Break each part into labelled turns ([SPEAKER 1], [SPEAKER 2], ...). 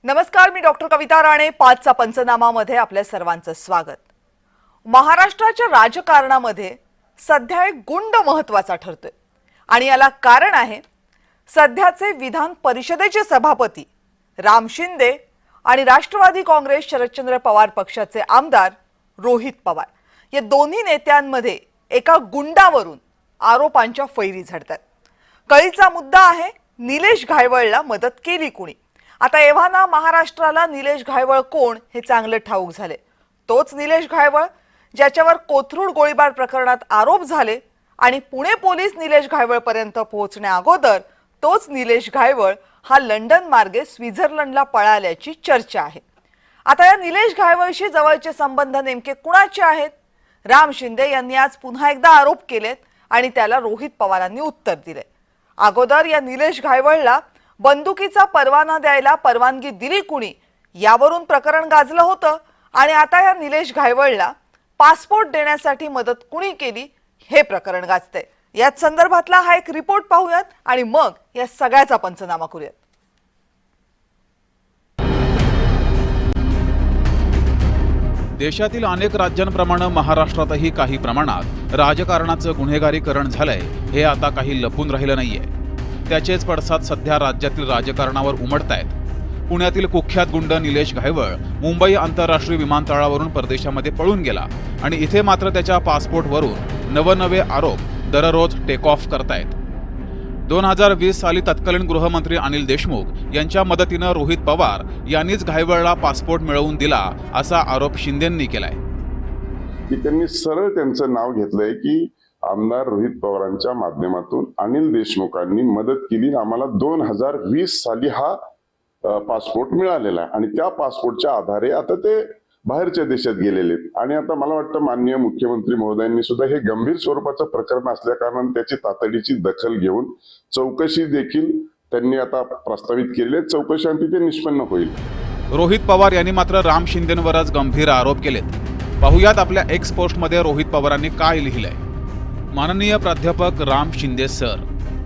[SPEAKER 1] नमस्कार, मी डॉक्टर कविता राणे. 5चा पंचनामामध्ये आपल्या सर्वांचं स्वागत. महाराष्ट्राच्या राजकारणामध्ये सध्या एक गुंड महत्त्वाचा ठरतोय आणि याला कारण आहे सध्याचे विधान परिषदेचे सभापती राम शिंदे आणि राष्ट्रवादी काँग्रेस शरदचंद्र पवार पक्षाचे आमदार रोहित पवार या दोन्ही नेत्यांमध्ये एका गुंडावरून आरोपांच्या फैरी झडतात. कळीचा मुद्दा आहे निलेश घायवळला मदत केली कुणी. आता एव्हाना महाराष्ट्राला निलेश घायवळ कोण हे चांगले ठाऊक झाले. तोच निलेश घायवळ ज्याच्यावर कोथरूड गोळीबार प्रकरणात आरोप झाले आणि पुणे पोलीस निलेश घायवळ पर्यंत पोहोचण्या अगोदर तोच निलेश घायवळ हा लंडन मार्गे स्वित्झर्लंडला पळाल्याची चर्चा आहे. आता या निलेश घायवळशी जवळचे संबंध नेमके कुणाचे आहेत? राम शिंदे यांनी आज पुन्हा एकदा आरोप केलेत आणि त्याला रोहित पवारांनी उत्तर दिले. अगोदर या निलेश घायवळला बंदुकीचा परवाना द्यायला परवानगी दिली कुणी यावरून प्रकरण गाजलं होतं आणि आता या निलेश घायवळला पासपोर्ट देण्यासाठी मदत कुणी केली हे प्रकरण गाजतंय. याच संदर्भातला हा एक रिपोर्ट पाहूयात आणि मग या सगळ्याचा पंचनामा करूयात.
[SPEAKER 2] देशातील अनेक राज्यांप्रमाणे महाराष्ट्रातही काही प्रमाणात राजकारणाचं गुन्हेगारीकरण झालंय हे आता काही लपून राहिलं नाहीये. त्याचेच पडसाद सध्या राज्यातील राजकारणावर उमटतायत. पुण्यातील कुख्यात गुंड निलेश घायवळ मुंबई आंतरराष्ट्रीय विमानतळावरून परदेशामध्ये पळून गेला आणि इथे मात्र त्याच्या पासपोर्टवरून नवनवे आरोप दररोज टेक ऑफ करतायत. 2020 साली तत्कालीन गृहमंत्री अनिल देशमुख यांच्या मदतीनं रोहित पवार यांनीच घायवळला पासपोर्ट मिळवून दिला असा आरोप शिंदेंनी केलाय.
[SPEAKER 3] की त्यांनी सरळ त्यांचं नाव घेतलंय की आमदार रोहित पवारांच्या माध्यमातून अनिल देशमुखांनी मदत केली. आम्हाला 2020 साली हा पासपोर्ट मिळालेला आहे आणि त्या पासपोर्टच्या आधारे आता ते बाहेरच्या देशात गेलेले आहेत. आणि आता मला वाटतं माननीय मुख्यमंत्री महोदयांनी सुद्धा हे गंभीर स्वरूपाचं प्रकरण असल्या कारणाने त्याची तातडीची दखल घेऊन चौकशी देखील त्यांनी आता प्रस्तावित केली आहे. चौकशी आणि तिथे निष्पन्न होईल.
[SPEAKER 2] रोहित पवार यांनी मात्र राम शिंदेंवरच गंभीर आरोप केलेत. पाहुयात आपल्या एक्स पोस्टमध्ये रोहित पवारांनी काय लिहिलंय. माननीय प्राध्यापक राम शिंदे सर,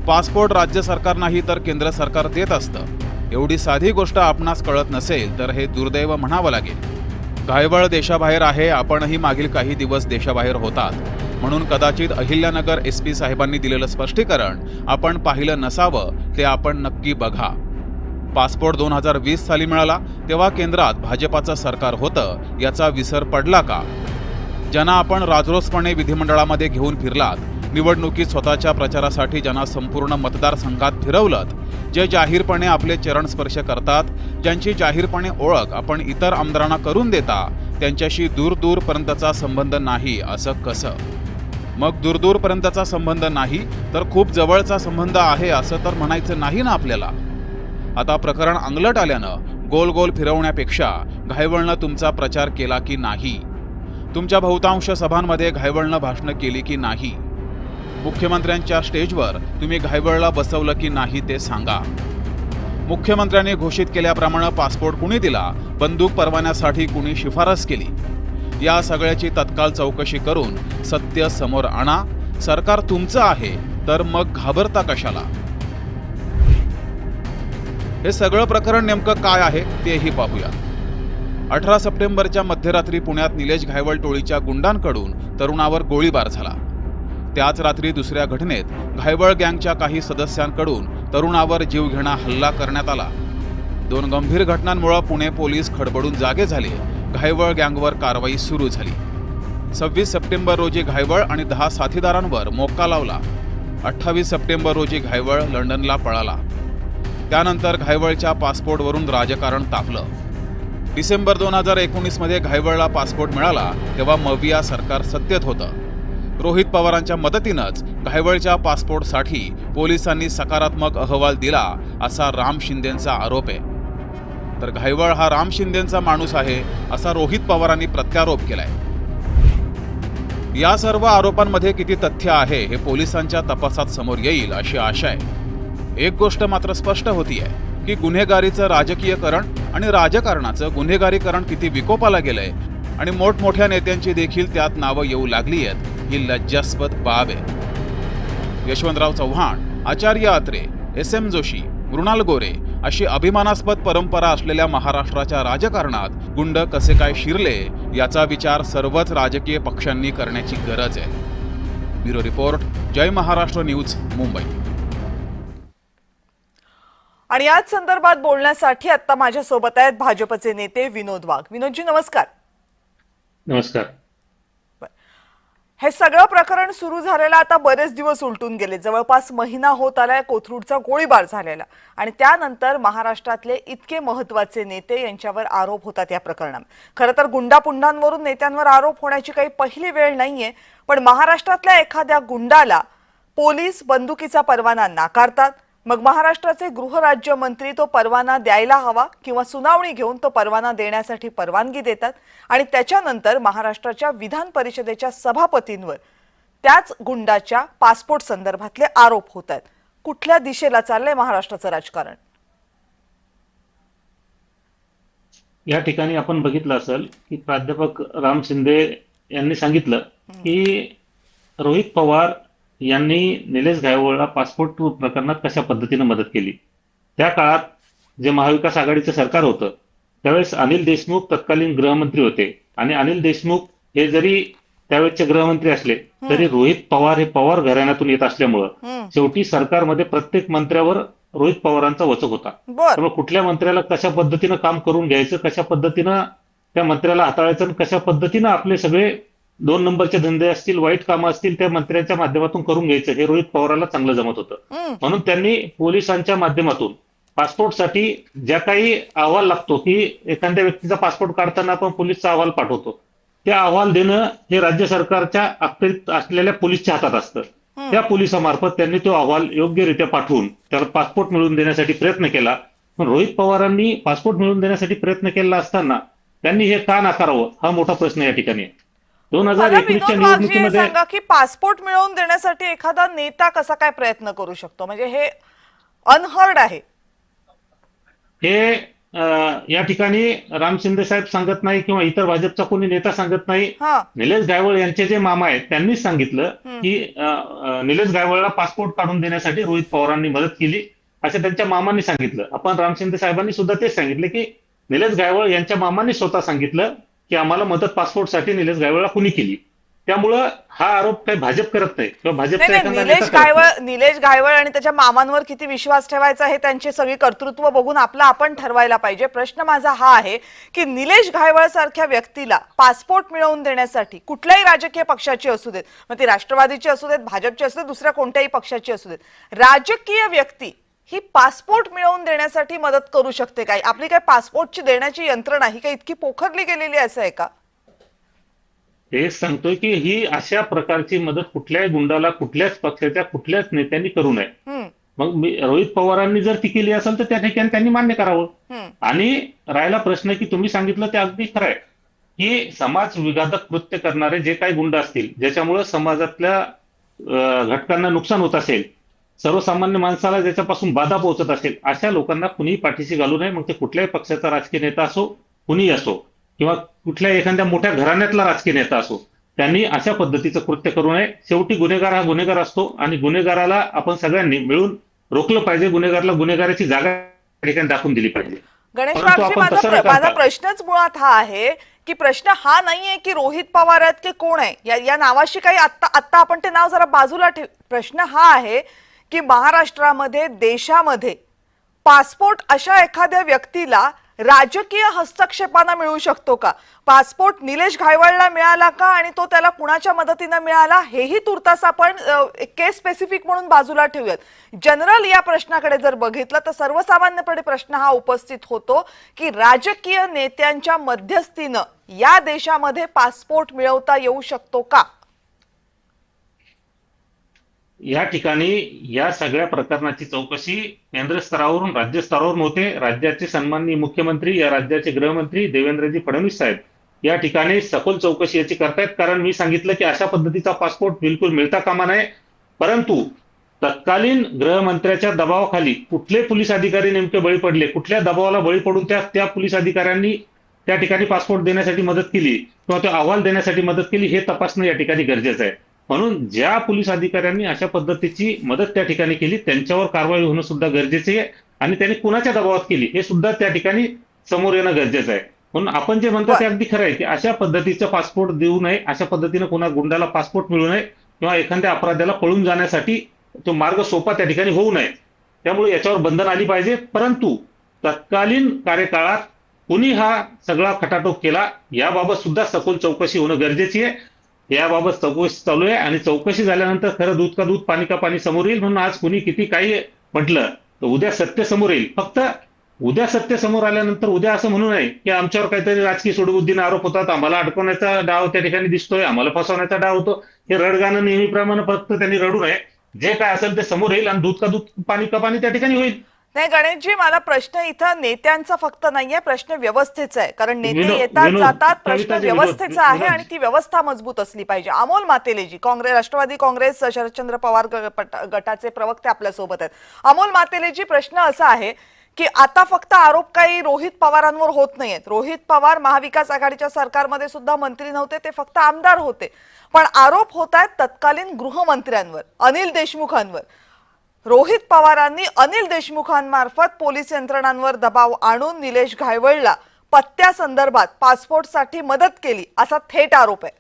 [SPEAKER 2] पासपोर्ट राज्य सरकार नाही तर केंद्र सरकार देत असतं. एवढी साधी गोष्ट आपणास कळत नसेल तर हे दुर्दैव म्हणावं लागेल. घायवळ देशाबाहेर आहे. आपणही मागील काही दिवस देशाबाहेर होतात म्हणून कदाचित अहिल्यानगर SP साहेबांनी दिलेलं स्पष्टीकरण आपण पाहिलं नसावं. ते आपण नक्की बघा. पासपोर्ट 2020 साली मिळाला तेव्हा केंद्रात भाजपाचं सरकार होतं याचा विसर पडला का? ज्यांना आपण राजरोसपणे विधिमंडळामध्ये घेऊन फिरलात, निवडणुकीत स्वतःच्या प्रचारासाठी ज्यांना संपूर्ण मतदारसंघात फिरवलं, जे जाहीरपणे आपले चरण स्पर्श करतात, ज्यांची जाहीरपणे ओळख आपण इतर आमदारांना करून देता, त्यांच्याशी दूरपर्यंतचा संबंध नाही असं कसं? मग दूरपर्यंतचा संबंध नाही तर खूप जवळचा संबंध आहे असं तर म्हणायचं नाही ना आपल्याला. आता प्रकरण अंगलट आल्यानं गोल फिरवण्यापेक्षा घायवळनं तुमचा प्रचार केला की नाही? तुमच्या बहुतांश सभांमध्ये घायवळनं भाषणं केली की नाही? मुख्यमंत्र्यांच्या स्टेजवर तुम्ही घायवळला बसवलं की नाही ते सांगा. मुख्यमंत्र्यांनी घोषित केल्याप्रमाणे पासपोर्ट कुणी दिला, बंदूक परवान्यासाठी कुणी शिफारस केली, या सगळ्याची तत्काळ चौकशी करून सत्य समोर आणा. सरकार तुमचं आहे तर मग घाबरता कशाला? हे सगळं प्रकरण नेमकं काय आहे तेही पाहूया. 18 सप्टेंबरच्या मध्यरात्री पुण्यात निलेश घायवळ टोळीच्या गुंडांकडून तरुणावर गोळीबार झाला. त्याच रात्री दुसऱ्या घटनेत घायवळ गँगच्या काही सदस्यांकडून तरुणावर जीवघेणा हल्ला करण्यात आला. 2 गंभीर घटनांमुळे पुणे पोलीस खडबडून जागे झाले. घायवळ गँगवर कारवाई सुरू झाली. 26 सप्टेंबर रोजी घायवळ आणि 10 साथीदारांवर मोक्का लावला. 28 सप्टेंबर रोजी घायवळ लंडनला पळाला. त्यानंतर घायवळच्या पासपोर्टवरून राजकारण तापलं. डिसेंबर 2019 मध्ये घायवळला पासपोर्ट मिळाला तेव्हा मविया सरकार सत्तेत होतं. रोहित पवारांच्या मदतीनंच घायवळच्या पासपोर्टसाठी पोलिसांनी सकारात्मक अहवाल दिला असा राम शिंदेंचा आरोप आहे. तर घायवळ हा राम शिंदेंचा माणूस आहे असा रोहित पवारांनी प्रत्यारोप केलाय. या सर्व आरोपांमध्ये किती तथ्य आहे हे पोलिसांच्या तपासात समोर येईल अशी आशा आहे. एक गोष्ट मात्र स्पष्ट होतीये की गुन्हेगारीचं राजकीयकरण आणि राजकारणाचं गुन्हेगारीकरण किती विकोपाला गेलंय आणि मोठमोठ्या नेत्यांची देखील त्यात नावं येऊ लागली आहेत ही लज्जास्पद बाब आहे. यशवंतराव चव्हाण, आचार्य अत्रे, SM जोशी, मृणाल गोरे अशी अभिमानास्पद परंपरा असलेल्या महाराष्ट्राच्या राजकारणात गुंड कसे काय शिरले याचा विचार सर्वच राजकीय पक्षांनी करण्याची गरज आहे. ब्युरो रिपोर्ट, जय महाराष्ट्र न्यूज, मुंबई.
[SPEAKER 1] आणि याच संदर्भात बोलण्यासाठी आता माझ्या सोबत आहेत भाजपचे नेते विनोद वाघ. विनोदजी नमस्कार.
[SPEAKER 4] नमस्कार.
[SPEAKER 1] हे सगळं प्रकरण सुरू झालेलं आता बरेच दिवस उलटून गेले. जवळपास महिना होत आलाय कोथरूडचा गोळीबार झालेला आणि त्यानंतर महाराष्ट्रातले इतके महत्त्वाचे नेते यांच्यावर आरोप होतात या प्रकरणात. खरं तर गुंडापुंडांवरून नेत्यांवर आरोप होण्याची काही पहिली वेळ नाहीये, पण महाराष्ट्रातल्या एखाद्या गुंडाला पोलीस बंदुकीचा परवाना नाकारतात. मग महाराष्ट्राचे गृहराज्यमंत्री तो परवाना द्यायला हवा किंवा सुनावणी घेऊन तो परवाना देण्यासाठी परवानगी देतात आणि त्याच्यानंतर महाराष्ट्राच्या विधान परिषदेच्या सभापतींवर त्याच गुंडाच्या पासपोर्ट संदर्भातले आरोप होत आहेत. कुठल्या दिशेला चाललंय महाराष्ट्राचं राजकारण?
[SPEAKER 4] या ठिकाणी आपण बघितलं असेल की प्राध्यापक राम शिंदे यांनी सांगितलं की रोहित पवार यांनी निलेश गायवळला पासपोर्ट प्रकरणात कशा पद्धतीने मदत केली. त्या काळात जे महाविकास आघाडीचं सरकार होतं त्यावेळेस अनिल देशमुख तत्कालीन गृहमंत्री होते आणि अनिल देशमुख हे जरी त्यावेळेचे गृहमंत्री असले तरी रोहित पवार हे पवार घराण्यातून येत असल्यामुळं शेवटी सरकारमध्ये प्रत्येक मंत्र्यावर रोहित पवारांचा वचक होता. त्यामुळे कुठल्या मंत्र्याला कशा पद्धतीनं काम करून घ्यायचं, कशा पद्धतीनं त्या मंत्र्याला हाताळायचं आणि कशा पद्धतीनं आपले सगळे 2 नंबरचे धंदे असतील, वाईट कामं असतील, त्या मंत्र्यांच्या माध्यमातून करून घ्यायचं हे रोहित पवारांना चांगलं जमत होतं. म्हणून त्यांनी पोलिसांच्या माध्यमातून पासपोर्टसाठी ज्या काही अहवाल लागतो की एखाद्या व्यक्तीचा पासपोर्ट काढताना आपण पोलीसचा अहवाल पाठवतो, त्या अहवाल देणं हे राज्य सरकारच्या अखत्यारीत असलेल्या पोलीसच्या हातात असतं. त्या पोलिसामार्फत त्यांनी तो अहवाल योग्यरित्या पाठवून त्याला पासपोर्ट मिळवून देण्यासाठी प्रयत्न केला. पण रोहित पवारांनी पासपोर्ट मिळवून देण्यासाठी प्रयत्न केला असताना त्यांनी हे का नाकारावं हा मोठा प्रश्न या ठिकाणी आहे. 2021च्या निवडणुकीमध्ये
[SPEAKER 1] सांगा की पासपोर्ट मिळवून देण्यासाठी एखादा नेता कसा काय प्रयत्न करू शकतो? म्हणजे हे अनहर्ड आहे.
[SPEAKER 4] हे या ठिकाणी राम शिंदे साहेब सांगत नाही किंवा इतर भाजपचा कोणी नेता सांगत नाही. निलेश गायवळ यांचे जे मामा आहेत त्यांनीच सांगितलं की निलेश गायवळला पासपोर्ट काढून देण्यासाठी रोहित पवारांनी मदत केली असं त्यांच्या मामांनी सांगितलं. आपण राम शिंदे साहेबांनी सुद्धा तेच सांगितलं की निलेश गायवळ यांच्या मामांनी स्वतः सांगितलं की आम्हाला मदत पासपोर्टसाठी निलेश गायवळला कुणी केली. त्यामुळं हा आरोप काही भाजप करत नाही किंवा भाजपचा
[SPEAKER 1] निलेश गायवळ आणि त्याच्या मामांवर किती विश्वास ठेवायचा हे त्यांचे सगळे कर्तृत्व बघून आपला आपण ठरवायला पाहिजे. प्रश्न माझा हा आहे की निलेश गायवळ सारख्या व्यक्तीला पासपोर्ट मिळवून देण्यासाठी कुठल्याही राजकीय पक्षाची असू देत, मग ती राष्ट्रवादीची असू देत, भाजपची असू देत, दुसऱ्या कोणत्याही पक्षाची असू देत, राजकीय व्यक्ती ही पासपोर्ट मिळवून देण्यासाठी मदत करू शकते काय? आपली काय पासपोर्टची देण्याची यंत्रणा ही काय इतकी पोखरली गेलेली असं आहे का?
[SPEAKER 4] हेच सांगतोय की ही अशा प्रकारची मदत कुठल्याही गुंडाला कुठल्याच पक्षाच्या कुठल्याच नेत्यांनी करू नये. मग रोहित पवारांनी जर ती केली असेल तर त्या ठिकाणी त्यांनी मान्य करावं. आणि राहिला प्रश्न की तुम्ही सांगितलं ते अगदी खरं आहे की समाज विघातक कृत्य करणारे जे काही गुंड असतील, ज्याच्यामुळे समाजातल्या घटकांना नुकसान होत असेल, सर्वसामान्य माणसाला ज्याच्यापासून बाधा पोहोचत असेल, अशा लोकांना कुणीही पाठीशी घालू नये. मग ते कुठल्याही पक्षाचा राजकीय नेता असो, कुणीही असो, किंवा कुठल्याही एखाद्या मोठ्या घराण्यातला राजकीय नेता असो, त्यांनी अशा पद्धतीचं कृत्य करू नये. शेवटी गुन्हेगार हा गुन्हेगार असतो आणि गुन्हेगाराला आपण सगळ्यांनी मिळून रोखलं पाहिजे. गुन्हेगाराला गुन्हेगाराची जागा ठिकाणी दाखवून दिली पाहिजे.
[SPEAKER 1] गणेश बागची, माझा प्रश्नच मुळात हा आहे की प्रश्न हा नाहीये की रोहित पवार आहेत की कोण आहे या नावाशी काही आता आपण ते नाव जरा बाजूला ठेव. प्रश्न हा आहे की महाराष्ट्रामध्ये, देशामध्ये पासपोर्ट अशा एखाद्या व्यक्तीला राजकीय हस्तक्षेपाने मिळू शकतो का? पासपोर्ट निलेश गायवळला मिळाला का आणि तो त्याला कुणाच्या मदतीने मिळाला हेही तुर्तास आपण केस स्पेसिफिक म्हणून बाजूला ठेवूयात. जनरल या प्रश्नाकडे जर बघितलं तर सर्वसामान्यपणे प्रश्न हा उपस्थित होतो की राजकीय नेत्यांच्या मध्यस्थीनं या देशामध्ये पासपोर्ट मिळवता येऊ शकतो का?
[SPEAKER 4] या ठिकाणी या सगळ्या प्रकरणाची चौकशी केंद्र स्तरावरून राज्य स्तरावरून होते. राज्याचे सन्माननीय मुख्यमंत्री, या राज्याचे गृहमंत्री देवेंद्रजी फडणवीस साहेब या ठिकाणी सखोल चौकशी याची करतायत. कारण मी सांगितलं की अशा पद्धतीचा पासपोर्ट बिलकुल मिळता कामा नये. परंतु तत्कालीन गृहमंत्र्याच्या दबावाखाली कुठले पोलीस अधिकारी नेमके बळी पडले, कुठल्या दबावाला बळी पडून त्या पोलीस अधिकाऱ्यांनी त्या ठिकाणी पासपोर्ट देण्यासाठी मदत केली किंवा तो अहवाल देण्यासाठी मदत केली हे तपासणं या ठिकाणी गरजेचं आहे. म्हणून ज्या पोलीस अधिकाऱ्यांनी अशा पद्धतीची मदत त्या ठिकाणी केली त्यांच्यावर कारवाई होणं सुद्धा गरजेचे आहे. आणि त्यांनी कुणाच्या दबावात केली हे सुद्धा त्या ठिकाणी समोर येणं गरजेचं आहे. म्हणून आपण जे म्हणतो ते अगदी खरं आहे की अशा पद्धतीचा पासपोर्ट देऊ नये, अशा पद्धतीने कोणा गुंडाला पासपोर्ट मिळू नये किंवा एखाद्या अपराध्याला पळून जाण्यासाठी तो मार्ग सोपा त्या ठिकाणी होऊ नये. त्यामुळे याच्यावर बंधन आली पाहिजे. परंतु तत्कालीन कार्यकाळात कुणी हा सगळा खटाटोप केला याबाबत सुद्धा सखोल चौकशी होणं गरजेची आहे. याबाबत चौकशी चालू आहे आणि चौकशी झाल्यानंतर खरं दूध का दूध पाणी का पाणी समोर येईल. म्हणून आज कुणी किती काही म्हटलं तर उद्या सत्य समोर येईल. फक्त उद्या सत्य समोर आल्यानंतर उद्या असं म्हणू नये की आमच्यावर काहीतरी राजकीय सूडबुद्धीने आरोप होतात, आम्हाला अडकवण्याचा डाव त्या ठिकाणी दिसतोय, आम्हाला फसवण्याचा डाव होतो. हे रडगाणं नेहमीप्रमाणे फक्त त्यांनी रडू नये. जे काय असेल ते समोर येईल आणि दूध का दूध पाणी का पाणी त्या ठिकाणी होईल.
[SPEAKER 1] नाही गणेशजी, मला प्रश्न इथं नेत्यांचा फक्त नाहीये, प्रश्न व्यवस्थेचा आहे. कारण नेते
[SPEAKER 4] विनोद-
[SPEAKER 1] येतात
[SPEAKER 4] विनोद-
[SPEAKER 1] जातात, प्रश्न
[SPEAKER 4] कविताजी,
[SPEAKER 1] व्यवस्थेचा आहे
[SPEAKER 4] विनोद-
[SPEAKER 1] आणि ती व्यवस्था मजबूत असली पाहिजे. अमोल मातेलेजी, राष्ट्रवादी काँग्रेस शरदचंद्र पवार गटाचे प्रवक्ते आपल्या सोबत आहेत. अमोल मातेलेजी, प्रश्न असा आहे की आता फक्त आरोप काही रोहित पवारांवर होत नाहीयेत. रोहित पवार महाविकास आघाडीच्या सरकारमध्ये सुद्धा मंत्री नव्हते, ते फक्त आमदार होते. पण आरोप होत आहेत तत्कालीन गृहमंत्र्यांवर, अनिल देशमुखांवर. रोहित पवारांनी अनिल देशमुखांमार्फत पोलीस यंत्रणांवर दबाव आणून निलेश घायवळला पत्त्यासंदर्भात पासपोर्टसाठी मदत केली, असा थेट आरोप आहे.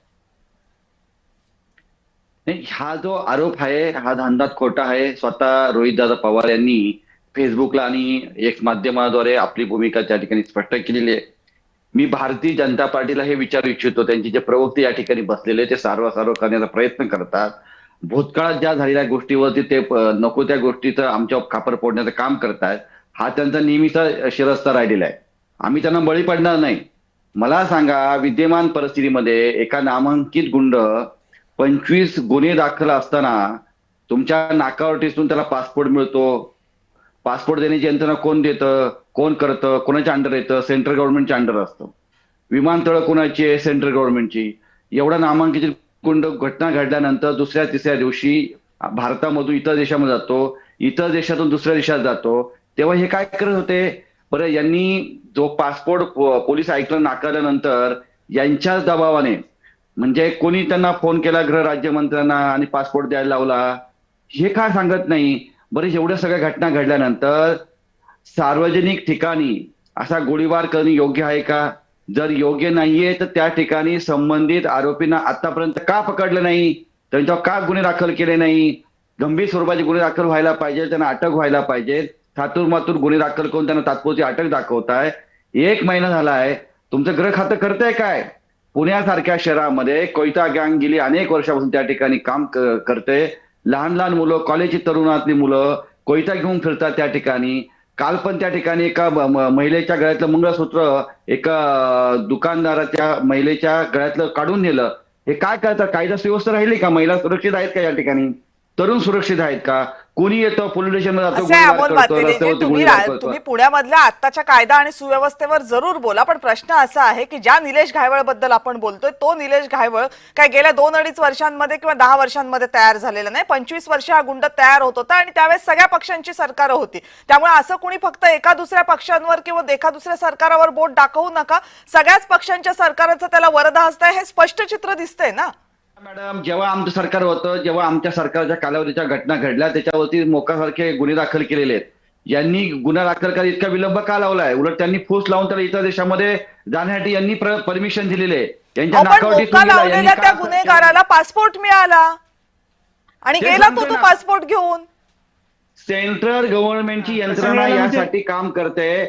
[SPEAKER 5] नाही, हा जो आरोप आहे हा धांदात खोटा आहे. स्वतः रोहितदादा पवार यांनी फेसबुकला आणि एक माध्यमाद्वारे आपली भूमिका त्या ठिकाणी स्पष्ट केलेली आहे. मी भारतीय जनता पार्टीला हे विचारू इच्छितो, त्यांचे जे प्रवक्ते या ठिकाणी बसलेले ते सारवासारव करण्याचा प्रयत्न करतात. भूतकाळात ज्या झालेल्या गोष्टीवरती ते नको त्या गोष्टीचं आमच्यावर खापर फोडण्याचं काम करतायत. हा त्यांचा नेहमीचा शिरस्ता राहिलेला आहे. आम्ही त्यांना बळी पडणार नाही. मला सांगा, विद्यमान परिस्थितीमध्ये एका नामांकित गुंड 25 गुन्हे दाखल असताना तुमच्या नाकावर टिचून त्याला पासपोर्ट मिळतो. पासपोर्ट देण्याची यंत्रणा कोण देतं, कोण करतं, कोणाच्या अंडर येतं? सेंट्रल गव्हर्नमेंटच्या अंडर असतं. विमानतळ कोणाची आहे? सेंट्रल गव्हर्नमेंटची. एवढा नामांकित गुंड घटना घडल्यानंतर दुसऱ्या तिसऱ्या दिवशी भारतामधून इतर देशामध्ये जातो, इतर देशातून दुसऱ्या देशात जातो. तेव्हा हे काय करत होते? बरं, यांनी जो पासपोर्ट पोलीस आयुक्तांना नाकारल्यानंतर यांच्याच दबावाने, म्हणजे कोणी त्यांना फोन केला गृह राज्यमंत्र्यांना आणि पासपोर्ट द्यायला लावला, हे काय सांगत नाही. बरं, एवढ्या सगळ्या घटना घडल्यानंतर सार्वजनिक ठिकाणी असा गोळीबार करणे योग्य आहे का? जर योग्य नाहीये तर त्या ठिकाणी संबंधित आरोपींना आतापर्यंत का पकडलं नाही? त्यांच्यावर का गुन्हे दाखल केले नाही? गंभीर स्वरूपाचे गुन्हे दाखल व्हायला पाहिजे, त्यांना अटक व्हायला पाहिजे. थातूरमातूर गुन्हे दाखल करून त्यांना तात्पुरती अटक दाखवताय. 1 महिना झालाय, तुमचं गृह खातं करतंय काय? पुण्यासारख्या शहरामध्ये कोयता गँग गेली अनेक वर्षापासून त्या ठिकाणी काम करते. लहान लहान मुलं, कॉलेजची तरुणातली मुलं कोयता घेऊन फिरतात त्या ठिकाणी. काल पण त्या ठिकाणी एका महिलेच्या गळ्यातलं मंगळसूत्र एका दुकानदाराच्या महिलेच्या गळ्यातलं काढून नेलं. हे काय करतात? कायदा सुव्यवस्था राहिली का? महिला सुरक्षित आहेत का या ठिकाणी? तरुण सुरक्षित आहेत का? कोणी येतं पोलीस स्टेशनला जातो,
[SPEAKER 1] असं आहे
[SPEAKER 5] गोळीबार
[SPEAKER 1] अमोल
[SPEAKER 5] करतो,
[SPEAKER 1] मातेलेजी,
[SPEAKER 5] रस्त्यावरती
[SPEAKER 1] तुम्ही
[SPEAKER 5] गोळीबार करतो.
[SPEAKER 1] तुम्ही पुण्यामधल्या आत्ताच्या कायदा आणि सुव्यवस्थेवर जरूर बोला, पण प्रश्न असा आहे की ज्या निलेश घायवळ बद्दल आपण बोलतोय तो निलेश घायवळ काय गेल्या 2-2.5 वर्षांमध्ये किंवा 10 वर्षांमध्ये तयार झालेला नाही. 25 वर्ष हा गुंड तयार होत होता आणि त्यावेळेस सगळ्या पक्षांची सरकारं होती. त्यामुळे असं कुणी फक्त एका दुसऱ्या पक्षांवर किंवा एका दुसऱ्या सरकारावर बोट दाखवू नका. सगळ्याच पक्षांच्या सरकाराचं त्याला वरदा हस्तय, हे स्पष्ट चित्र दिसतंय ना.
[SPEAKER 5] मॅडम, जेव्हा आमचं सरकार होतं, जेव्हा आमच्या सरकारच्या कालावधीच्या घटना घडल्या त्याच्यावरती मोकासारखे गुन्हे दाखल केलेले आहेत. यांनी गुन्हा दाखल करायला इतका विलंब का लावलाय? उलट त्यांनी फूस लावून त्याला इतर देशामध्ये जाण्यासाठी यांनी परमिशन दिलेले आहे. यांच्या
[SPEAKER 1] आपण
[SPEAKER 5] नाकावर
[SPEAKER 1] मोका
[SPEAKER 5] टिचून गेला. यांनी
[SPEAKER 1] लावलेल्या त्या
[SPEAKER 5] का-
[SPEAKER 1] गुन्हेगाराला पासपोर्ट मिळाला आणि
[SPEAKER 5] ते
[SPEAKER 1] गेला
[SPEAKER 5] सांगतोय
[SPEAKER 1] तो
[SPEAKER 5] ना.
[SPEAKER 1] पासपोर्ट घेऊन.
[SPEAKER 5] सेंट्रल गव्हर्नमेंटची यंत्रणा
[SPEAKER 4] मिळालं म्हणजे?
[SPEAKER 5] यासाठी काम करते.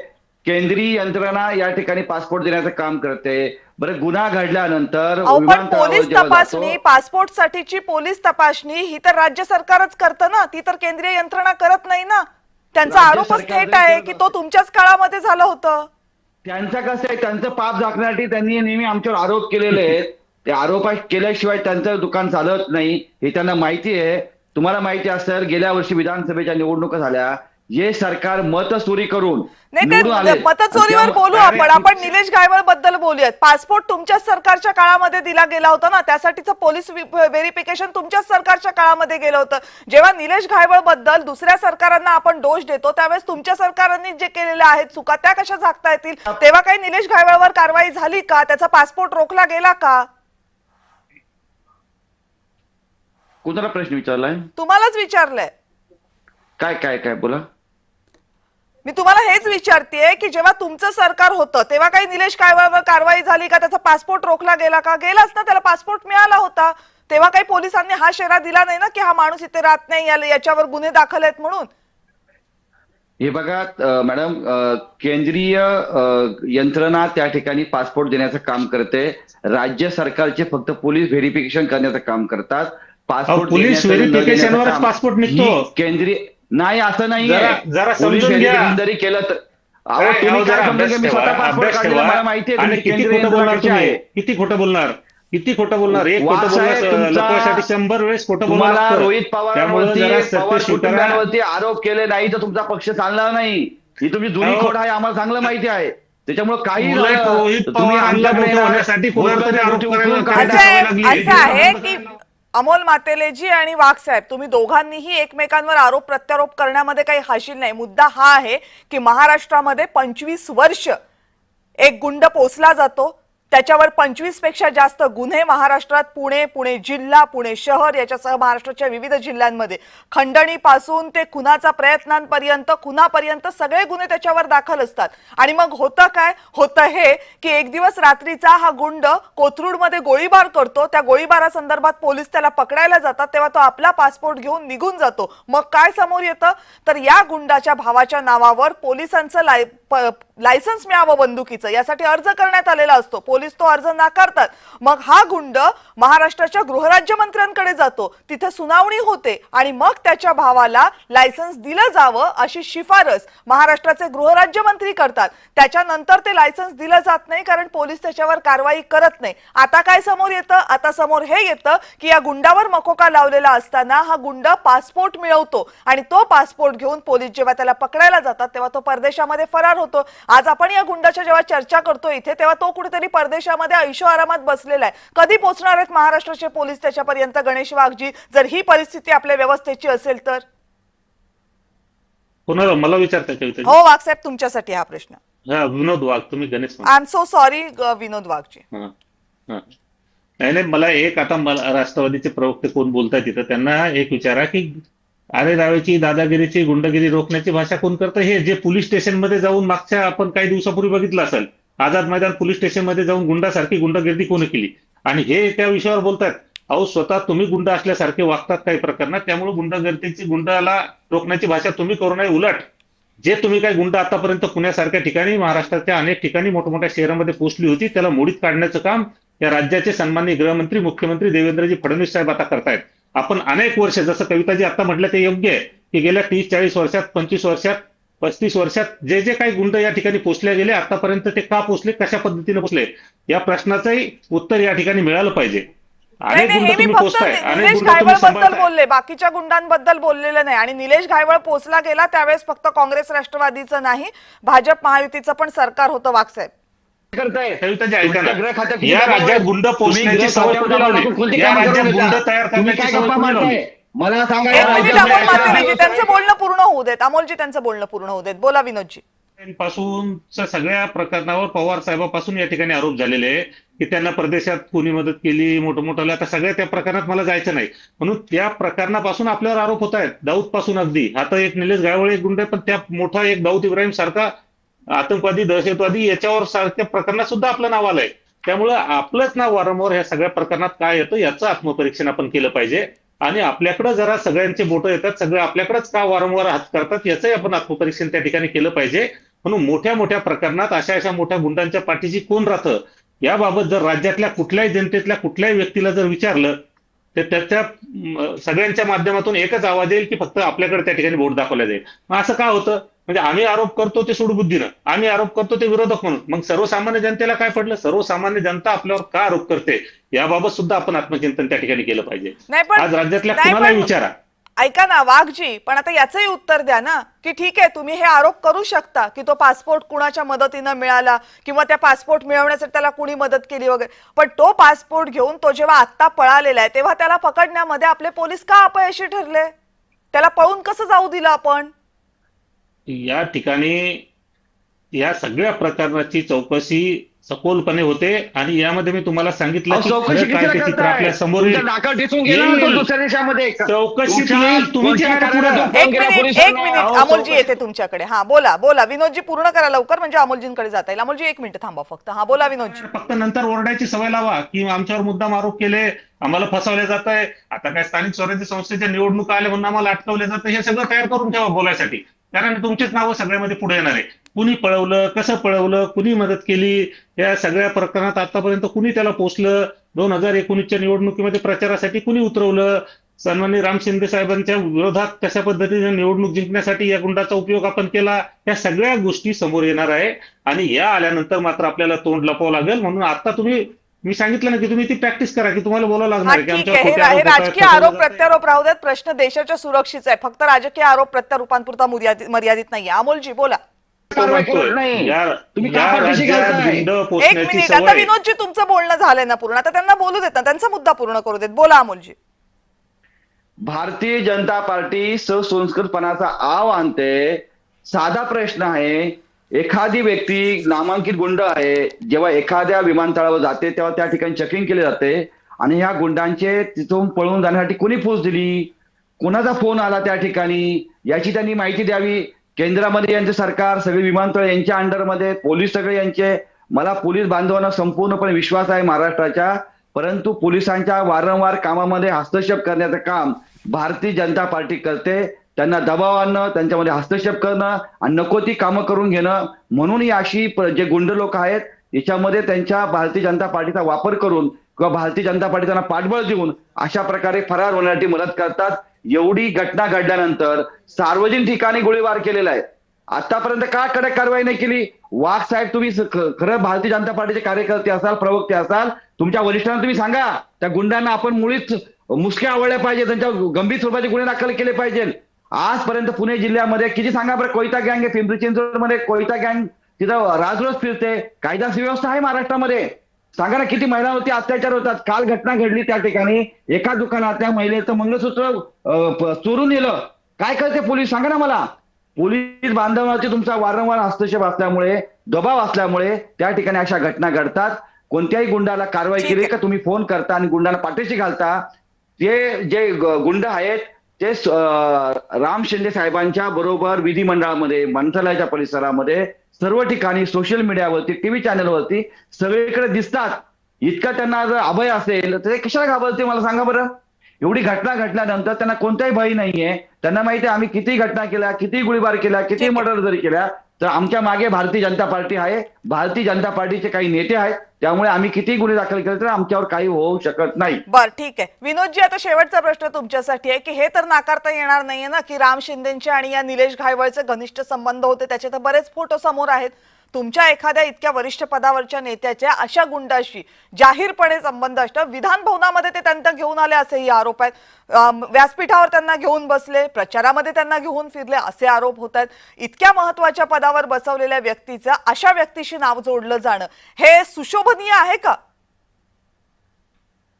[SPEAKER 5] केंद्रीय यंत्रणा या ठिकाणी पासपोर्ट देण्याचं काम करते. बरं, गुन्हा घडल्यानंतर
[SPEAKER 1] अहो, पण
[SPEAKER 5] विमानतळावर
[SPEAKER 1] पोलीस
[SPEAKER 5] जेव्हा
[SPEAKER 1] तपासणी,
[SPEAKER 5] जातो,
[SPEAKER 1] पासपोर्ट साठीची पोलीस तपासणी ही तर राज्य सरकारच करतं ना, ती तर केंद्रीय यंत्रणा करत नाही ना. त्यांचा
[SPEAKER 5] राज्य
[SPEAKER 1] आरोपच
[SPEAKER 5] सरकार
[SPEAKER 1] थेट
[SPEAKER 5] जरी
[SPEAKER 1] आहे
[SPEAKER 5] करत
[SPEAKER 1] की तो तुमच्याच काळामध्ये झालं होतं.
[SPEAKER 5] त्यांचं कसं आहे, त्यांचं पाप झाकण्यासाठी त्यांनी नेहमी आमच्यावर आरोप केलेले आहेत. ते आरोप केल्याशिवाय त्यांचं दुकान चालत नाही हे त्यांना माहिती आहे. तुम्हाला माहिती असेल, गेल्या वर्षी विधानसभेच्या निवडणुका झाल्या. हे सरकार मतचोरी करून
[SPEAKER 1] नाही,
[SPEAKER 5] निवडून
[SPEAKER 1] ते
[SPEAKER 5] आले.
[SPEAKER 1] मतचोरीवर बोलू आपण निलेश घायवळ बद्दल बोलूयात. पासपोर्ट तुमच्याच सरकारच्या काळामध्ये दिला गेला होता ना, त्यासाठीचं पोलीस व्हेरिफिकेशन तुमच्याच सरकारच्या काळामध्ये गेलं होतं. जेव्हा निलेश घायवळ बद्दल दुसऱ्या सरकारांना आपण दोष देतो त्यावेळेस तुमच्या सरकारांनी जे केलेल्या आहेत चुका त्या कशा झाकता येतील? तेव्हा काही निलेश घायवळवर कारवाई झाली का? त्याचा पासपोर्ट रोखला गेला का?
[SPEAKER 5] कुणाला प्रश्न विचारलाय?
[SPEAKER 1] तुम्हालाच विचारलंय.
[SPEAKER 5] काय काय काय बोला.
[SPEAKER 1] मी तुम्हाला हेच विचारतेय की जेव्हा तुमचं सरकार होतं तेव्हा काही निलेश कायवाळवर कारवाई झाली का? त्याचा पासपोर्ट रोखला गेला का? गेलाच ना, त्याला पासपोर्ट मिळाला होता. तेव्हा काही पोलिसांनी हा शेरा दिला नाही ना की हा माणूस इथे राहत नाही, याच्यावर गुन्हे दाखल आहेत म्हणून.
[SPEAKER 5] हे बघा मॅडम, केंद्रीय यंत्रणा त्या ठिकाणी पासपोर्ट देण्याचं काम करते. राज्य सरकारचे फक्त पोलीस व्हेरिफिकेशन करण्याचं काम करतात. पासपोर्ट
[SPEAKER 4] पोलीस व्हेरिफिकेशनवरच पासपोर्ट निघतो.
[SPEAKER 5] केंद्रीय नाही, असं नाही.
[SPEAKER 4] जरा
[SPEAKER 5] पोलीस
[SPEAKER 4] समजून घ्या.
[SPEAKER 5] व्हेरिफिकेशन जरी केलं तर तुम्ही काय समजा की मी स्वतः पासपोर्ट काढलेला मला माहिती आहे.
[SPEAKER 4] आणि
[SPEAKER 5] तुम्ही
[SPEAKER 4] किती
[SPEAKER 5] केंद्रीय
[SPEAKER 4] खोटं बोलणार
[SPEAKER 5] यंत्रणेचे आहे.
[SPEAKER 4] तुम्ही? किती खोटं बोलणार? किती खोटं बोलणार? एक खोटं
[SPEAKER 5] वासाहेब,
[SPEAKER 4] बोलणार लपवासाठी 100 वेळेस खोटं बोलणार.
[SPEAKER 5] तुम्हाला रोहित
[SPEAKER 4] त्यामुळे
[SPEAKER 5] पवारांवरती,
[SPEAKER 4] जरा
[SPEAKER 5] पवार
[SPEAKER 4] सत्य स्वीकारा.
[SPEAKER 5] कुटुंबांवरती आरोप केले नाही तर तुमचा पक्ष चालणार नाही. ही तुमची जुनी खोड आहे, आम्हाला चांगलं माहिती आहे. त्याच्यामुळे काही
[SPEAKER 4] उलट रोहित
[SPEAKER 5] तुम्ही
[SPEAKER 4] पवारांना
[SPEAKER 5] आमच्याकडे
[SPEAKER 4] मोठं
[SPEAKER 5] येणार,
[SPEAKER 4] होण्यासाठी कोणावर तरी आरोप करायला
[SPEAKER 5] उचलून
[SPEAKER 4] काय
[SPEAKER 1] असं
[SPEAKER 4] दाखवावी
[SPEAKER 1] आहे
[SPEAKER 4] लागली?
[SPEAKER 1] असं आहे की अमोल मातेलेजी आणि वाघ साहेब, तुम्ही दोघांनीही एकमेकांवर आरोप प्रत्यारोप करण्यामध्ये काही हाशील नाही. मुद्दा हा आहे की महाराष्ट्रामध्ये 25 वर्ष एक गुंड पोसला जातो, त्याच्यावर 25 पेक्षा जास्त गुन्हे महाराष्ट्रात पुणे जिल्हा, पुणे शहर याच्यासह महाराष्ट्राच्या विविध जिल्ह्यांमध्ये खंडणीपासून ते खुनाचा खुनापर्यंत सगळे गुन्हे त्याच्यावर दाखल असतात. आणि मग होतं काय? होतं हे की एक दिवस रात्रीचा हा गुंड कोथरूडमध्ये गोळीबार करतो. त्या गोळीबारासंदर्भात पोलीस त्याला पकडायला जातात, तेव्हा तो आपला पासपोर्ट घेऊन निघून जातो. मग काय समोर येतं तर या गुंडाच्या भावाच्या नावावर पोलिसांचं लायसन्स मिळावं बंदुकीचं, यासाठी अर्ज करण्यात आलेला असतो. पोलीस तो अर्ज नाकारतात. मग हा गुंड महाराष्ट्राच्या गृहराज्यमंत्र्यांकडे जातो, तिथे सुनावणी होते आणि मग त्याच्या भावाला लायसन्स दिलं जावं अशी शिफारस महाराष्ट्राचे गृहराज्यमंत्री करतात. त्याच्यानंतर ते लायसन्स दिलं जात नाही, कारण पोलीस त्याच्यावर कारवाई करत नाही. आता काय समोर येतं? आता समोर हे येतं की या गुंडावर मकोका लावलेला असताना हा गुंड पासपोर्ट मिळवतो आणि तो पासपोर्ट घेऊन पोलीस जेव्हा त्याला पकडायला जातात तेव्हा तो परदेशामध्ये फरार होतो. आज आपण या गुंडाच्या जेव्हा चर्चा करतो इथे, तेव्हा तो कुठेतरी परदेशामध्ये ऐशो आरामात बसलेला आहे. कधी पोहोचणार आहेत महाराष्ट्राचे पोलीस त्याच्यापर्यंत गणेश वाघजी, जर ही परिस्थिती आपल्या व्यवस्थेची असेल तर?
[SPEAKER 4] कोणाला मला विचारता कविता?
[SPEAKER 1] हो वाघ साहेब, तुमच्यासाठी हा प्रश्न.
[SPEAKER 4] हा, विनोद वाघ, तुम्ही Ganesh
[SPEAKER 1] I am so sorry Vinod वाघजी.
[SPEAKER 4] नाही, मला एक, आता राष्ट्रवादीचे प्रवक्ते कोण बोलताय तिथं, त्यांना एक विचारा की अरे रावेची, दादागिरीची, गुंडगिरी रोखण्याची भाषा कोण करतं? हे जे पोलीस स्टेशनमध्ये जाऊन मागच्या आपण काही दिवसापूर्वी बघितलं असेल, आझाद मैदान पोलीस स्टेशनमध्ये जाऊन गुंडासारखी गुंडगिरी कोणी केली आणि हे त्या विषयावर बोलतात. अहो, स्वतः तुम्ही गुंड असल्यासारखे वागतात काही प्रकरणात, त्यामुळे गुंडगिरीची, गुंडाला रोखण्याची भाषा तुम्ही करू नये. उलट जे तुम्ही काही गुंड आतापर्यंत पुण्यासारख्या ठिकाणी, महाराष्ट्राच्या अनेक ठिकाणी मोठमोठ्या शहरामध्ये पोहोचली होती, त्याला मोडीत काढण्याचं काम या राज्याचे सन्माननीय गृहमंत्री, मुख्यमंत्री देवेंद्रजी फडणवीस साहेब आता करतायत. आपण अनेक वर्ष, जसं कविताजी आता म्हटलं ते योग्य आहे की गेल्या 30-40 वर्षात, 25 वर्षात, 35 वर्षात जे जे काही गुंड या ठिकाणी पोचले गेले, आतापर्यंत ते का पोचले, कशा पद्धतीने पोचले, या प्रश्नाचंही उत्तर या ठिकाणी मिळालं पाहिजे. अनेक गुंड तुम्ही पोचताय, अनेक
[SPEAKER 1] निलेश
[SPEAKER 4] गुंड तुम्ही
[SPEAKER 1] घायवळ बद्दल
[SPEAKER 4] सांभाळताय.
[SPEAKER 1] बोलले, बाकीच्या गुंडांबद्दल बोललेलं नाही. आणि निलेश घायवळ पोचला गेला त्यावेळेस फक्त काँग्रेस राष्ट्रवादीचं नाही, भाजप महायुतीचं पण सरकार होतं वाघ साहेब.
[SPEAKER 5] करताय
[SPEAKER 4] कविताजी ऐका ना,
[SPEAKER 5] गृह खात्यात किती
[SPEAKER 4] या
[SPEAKER 5] जमा
[SPEAKER 4] राज्यात
[SPEAKER 5] आहेत?
[SPEAKER 4] गुंड
[SPEAKER 5] तुम्ही
[SPEAKER 4] पोचण्याची
[SPEAKER 5] गृह
[SPEAKER 4] सवय
[SPEAKER 5] खात्यामध्ये
[SPEAKER 4] कोणी लावली?
[SPEAKER 5] कोणती
[SPEAKER 4] या
[SPEAKER 5] कामं
[SPEAKER 4] राज्यात
[SPEAKER 5] करून
[SPEAKER 4] गुंड
[SPEAKER 5] देता?
[SPEAKER 4] तयार
[SPEAKER 5] तुम्ही
[SPEAKER 4] करण्याची
[SPEAKER 5] काय
[SPEAKER 4] सवय
[SPEAKER 5] गप्पा
[SPEAKER 4] कोणी लावली?
[SPEAKER 5] मारताय? मला सांगा,
[SPEAKER 1] एक
[SPEAKER 5] या
[SPEAKER 1] मिनिट
[SPEAKER 5] राज्यात
[SPEAKER 1] अमोल मातेजी,
[SPEAKER 5] काय-
[SPEAKER 1] त्यांचं बोलणं पूर्ण होऊ देत. अमोलजी, त्यांचं बोलणं पूर्ण होऊ देत. बोला विनोदजी.
[SPEAKER 4] पासूनच्या सगळ्या प्रकरणावर पवार साहेबांपासून या ठिकाणी आरोप झालेले आहे की त्यांना परदेशात कोणी मदत केली, मोठं आता सगळ्या त्या प्रकरणात मला जायचं नाही, म्हणून त्या प्रकरणापासून आपल्यावर आरोप होत आहेत. दाऊद पासून अगदी, आता एक निलेश गायवळ एक गुंड आहे, पण त्या मोठा एक दाऊद इब्राहिम सारखा आतंकवादी, दहशतवादी, याच्यावर सारख्या प्रकरणात सुद्धा आपलं नाव आलंय. त्यामुळे आपलंच नाव वारंवार ह्या सगळ्या प्रकरणात काय येतं याचं आत्मपरीक्षण आपण केलं पाहिजे. आणि आपल्याकडे जरा सगळ्यांचे बोटं येतात, सगळे आपल्याकडेच का वारंवार हात करतात याचंही आपण आत्मपरीक्षण त्या ठिकाणी केलं पाहिजे. म्हणून मोठ्या मोठ्या प्रकरणात अशा मोठ्या गुंडांच्या पाठीशी कोण राहतं याबाबत जर राज्यातल्या कुठल्याही जनतेतल्या कुठल्याही व्यक्तीला जर विचारलं तर त्याच्या सगळ्यांच्या माध्यमातून एकच आवाज येईल की फक्त आपल्याकडे त्या ठिकाणी बोट दाखवल्या जाईल. मग असं का होतं? म्हणजे आम्ही आरोप करतो ते सूडबुद्धीनं, आम्ही आरोप करतो ते विरोधक म्हणून, मग सर्वसामान्य जनतेला काय पडलं? सर्वसामान्य जनता आपल्यावर का आरोप करते याबाबत सुद्धा आपण आत्मचिंतन त्या ठिकाणी केलं पाहिजे. आज राज्यातल्या कुणालाही विचारा.
[SPEAKER 1] ऐका ना वाघजी, पण आता याचंही उत्तर द्या ना की ठीक आहे, तुम्ही हे आरोप करू शकता की तो पासपोर्ट कुणाच्या मदतीनं मिळाला किंवा त्या पासपोर्ट मिळवण्यासाठी त्याला कुणी मदत केली वगैरे, पण तो पासपोर्ट घेऊन तो जेव्हा आत्ता पळालेला आहे तेव्हा त्याला पकडण्यामध्ये आपले पोलीस का अपयशी ठरले? त्याला पळून कसं जाऊ दिलं आपण?
[SPEAKER 4] या ठिकाणी या सगळ्या प्रकरणाची चौकशी सखोलपणे होते आणि यामध्ये मी तुम्हाला सांगितलं की
[SPEAKER 5] चौकशी
[SPEAKER 4] खरं
[SPEAKER 5] किती
[SPEAKER 4] काय ते चित्र
[SPEAKER 5] करताय?
[SPEAKER 4] आपल्या समोर
[SPEAKER 5] तुमच्या
[SPEAKER 4] येईल.
[SPEAKER 5] नाका टिचून गेला ना तो
[SPEAKER 4] येईल.
[SPEAKER 5] दुसऱ्या देशामध्ये.
[SPEAKER 4] चौकशीत
[SPEAKER 5] तुमच्या-
[SPEAKER 4] येईल. तुम्ही जे
[SPEAKER 5] तुमच्या
[SPEAKER 4] आता पुढे
[SPEAKER 5] कार्यालयात
[SPEAKER 4] तो-
[SPEAKER 5] फोन केला
[SPEAKER 1] एक
[SPEAKER 5] पोलिसांना.
[SPEAKER 1] मिनिट
[SPEAKER 4] अहो,
[SPEAKER 1] अमोलजी
[SPEAKER 4] चौकशी-
[SPEAKER 1] येते तुमच्याकडे. हा बोला बोला विनोदजी, पूर्ण करा लवकर म्हणजे अमोलजींकडे जाता येईल. अमोलजी 1 मिनिट थांबा फक्त. हा बोला विनोदजी.
[SPEAKER 4] फक्त नंतर ओरडायची सवय लावा की आमच्यावर मुद्दाम आरोप केले, आम्हाला फसवले जात आहे, आता काय स्थानिक स्वराज्य संस्थेच्या निवडणुका आल्या म्हणून आम्हाला अटकवले जातं, हे सगळं तयार करून ठेवा बोलायसाठी. कारण तुमचीच नावं सगळ्यामध्ये पुढे येणार आहे. कुणी पळवलं, कसं पळवलं, कुणी मदत केली, या सगळ्या प्रकरणात आतापर्यंत कुणी त्याला पोचलं, 2019च्या निवडणुकीमध्ये प्रचारासाठी कुणी उतरवलं, सन्माननीय राम शिंदे साहेबांच्या विरोधात कशा पद्धतीने निवडणूक जिंकण्यासाठी या गुंडाचा उपयोग आपण केला, या सगळ्या गोष्टी समोर येणार आहे. आणि या आल्यानंतर मात्र आपल्याला तोंड लपवावं लागेल. म्हणून आता तुम्ही, मी सांगितलं ना की तुम्ही ती प्रॅक्टिस करा, की तुम्हाला बोलावं
[SPEAKER 1] हा
[SPEAKER 4] लागणार आहे की
[SPEAKER 1] ठीक
[SPEAKER 4] आमच्यावर
[SPEAKER 1] आहे.
[SPEAKER 4] खोटे
[SPEAKER 1] हे
[SPEAKER 4] आरोप होत आहेत,
[SPEAKER 1] राजकीय
[SPEAKER 4] फसवलं
[SPEAKER 1] आरोप
[SPEAKER 4] जातंय.
[SPEAKER 1] प्रत्यारोप राहू देत. प्रश्न देशाच्या सुरक्षेचा आहे, फक्त राजकीय आरोप प्रत्यारोपांपुरता मर्यादित नाहीये. अमोलजी बोला.
[SPEAKER 5] कारवाई करत
[SPEAKER 4] म्हणतोय,
[SPEAKER 5] नाही.
[SPEAKER 4] या-
[SPEAKER 5] तुम्ही
[SPEAKER 4] या
[SPEAKER 5] का पाठीशी
[SPEAKER 4] राज्यात
[SPEAKER 5] घालताय?
[SPEAKER 4] गुंड
[SPEAKER 1] 1
[SPEAKER 4] पोचण्याची
[SPEAKER 1] मिनिट. आता
[SPEAKER 4] सवय.
[SPEAKER 1] विनोदजी तुमचं बोलणं झालंय ना पूर्ण, आता त्यांना बोलू देत ना, त्यांचा मुद्दा पूर्ण करू देत. बोला अमोलजी.
[SPEAKER 5] भारतीय जनता पार्टी सुसंस्कृतपणाचा आव आणते. साधा प्रश्न आहे. एखादी व्यक्ती नामांकित गुंड आहे, जेव्हा एखाद्या विमानतळावर जाते तेव्हा त्या ठिकाणी चेकिंग केले जाते आणि ह्या गुंडांचे तिथून पळून जाण्यासाठी कोणी फूस दिली, कोणाचा फोन आला त्या ठिकाणी, याची त्यांनी माहिती द्यावी. केंद्रामध्ये यांचे सरकार, सगळे विमानतळ यांच्या अंडरमध्ये, पोलीस सगळे यांचे. मला पोलीस बांधवांना संपूर्णपणे विश्वास आहे महाराष्ट्राच्या, परंतु पोलिसांच्या वारंवार कामामध्ये हस्तक्षेप करण्याचं काम भारतीय जनता पार्टी करते. त्यांना दबाव आणणं, त्यांच्यामध्ये हस्तक्षेप करणं आणि नको ती कामं करून घेणं, म्हणून ही अशी जे गुंड लोक आहेत याच्यामध्ये त्यांच्या भारतीय जनता पार्टीचा वापर करून किंवा भारतीय जनता पार्टी त्यांना पाठबळ देऊन अशा प्रकारे फरार होण्यासाठी मदत करतात. एवढी घटना घडल्यानंतर सार्वजनिक ठिकाणी गोळीबार केलेला आहे. आतापर्यंत का कडक कारवाई नाही केली? वाघ साहेब, तुम्ही खरं भारतीय जनता पार्टीचे कार्यकर्ते असाल, प्रवक्ते असाल, तुमच्या वरिष्ठांना तुम्ही सांगा त्या गुंडांना आपण मुळीच मुसक्या आवडल्या पाहिजे, त्यांच्यावर गंभीर स्वरूपाचे गुन्हे दाखल केले पाहिजे. आजपर्यंत पुणे जिल्ह्यामध्ये किती सांगा बरं, कोयता गँग आहे, पिंपरी चिंचवडमध्ये कोयता गँग तिथं राजरोज फिरते. कायदा सुव्यवस्था आहे महाराष्ट्रामध्ये, सांगा ना किती महिलांवरती अत्याचार होतात. काल घटना घडली त्या ठिकाणी, एका दुकानात त्या महिलेचं मंगळसूत्र चोरून नेलं. काय करते पोलीस, सांगा ना मला. पोलीस बांधवांवरती तुमचा वारंवार हस्तक्षेप असल्यामुळे, दबाव असल्यामुळे त्या ठिकाणी अशा घटना घडतात. कोणत्याही गुंडाला कारवाई
[SPEAKER 1] ठीक
[SPEAKER 5] केली
[SPEAKER 1] आहे.
[SPEAKER 5] का तुम्ही फोन करता आणि गुंडाला पाठीशी घालता. ते जे गुंड आहेत ते राम शिंदे साहेबांच्या बरोबर विधिमंडळामध्ये, मंत्रालयाच्या परिसरामध्ये, सर्व ठिकाणी, सोशल मीडियावरती, टीव्ही चॅनलवरती सगळीकडे दिसतात. इतका त्यांना जर अभय असेल तर ते कशाला घाबरते मला सांगा बरं. एवढी घटना घडल्यानंतर त्यांना कोणताही भय नाहीये. त्यांना माहिती आहे आम्ही किती घटना केल्या, किती गोळीबार केल्या, किती मर्डर जरी केल्या तर आमच्या मागे भारतीय जनता पार्टी आहे. भारतीय जनता पार्टीचे काही नेते आहेत, त्यामुळे आम्ही किती गुन्हे दाखल केले तर आमच्यावर काही होऊ शकत नाही.
[SPEAKER 1] बर ठीक आहे. विनोदजी, आता शेवटचा प्रश्न तुमच्यासाठी आहे की हे तर नाकारता येणार नाहीये ना की राम शिंदेचे आणि या निलेश घायवळचे घनिष्ठ संबंध होते, त्याचे तर बरेच फोटो समोर आहेत. तुमच्या एखाद्या इतक्या वरिष्ठ पदावरच्या नेत्याच्या अशा गुंडाशी जाहीरपणे संबंध असतात, विधान भवनामध्ये ते त्यांना घेऊन आले असेही आरोप आहेत, व्यासपीठावर त्यांना घेऊन बसले, प्रचारामध्ये त्यांना घेऊन फिरले असे आरोप होत आहेत. इतक्या महत्वाच्या पदावर बसवलेल्या व्यक्तीचं अशा व्यक्तीशी नाव जोडलं जाणं हे सुशोभनीय आहे का?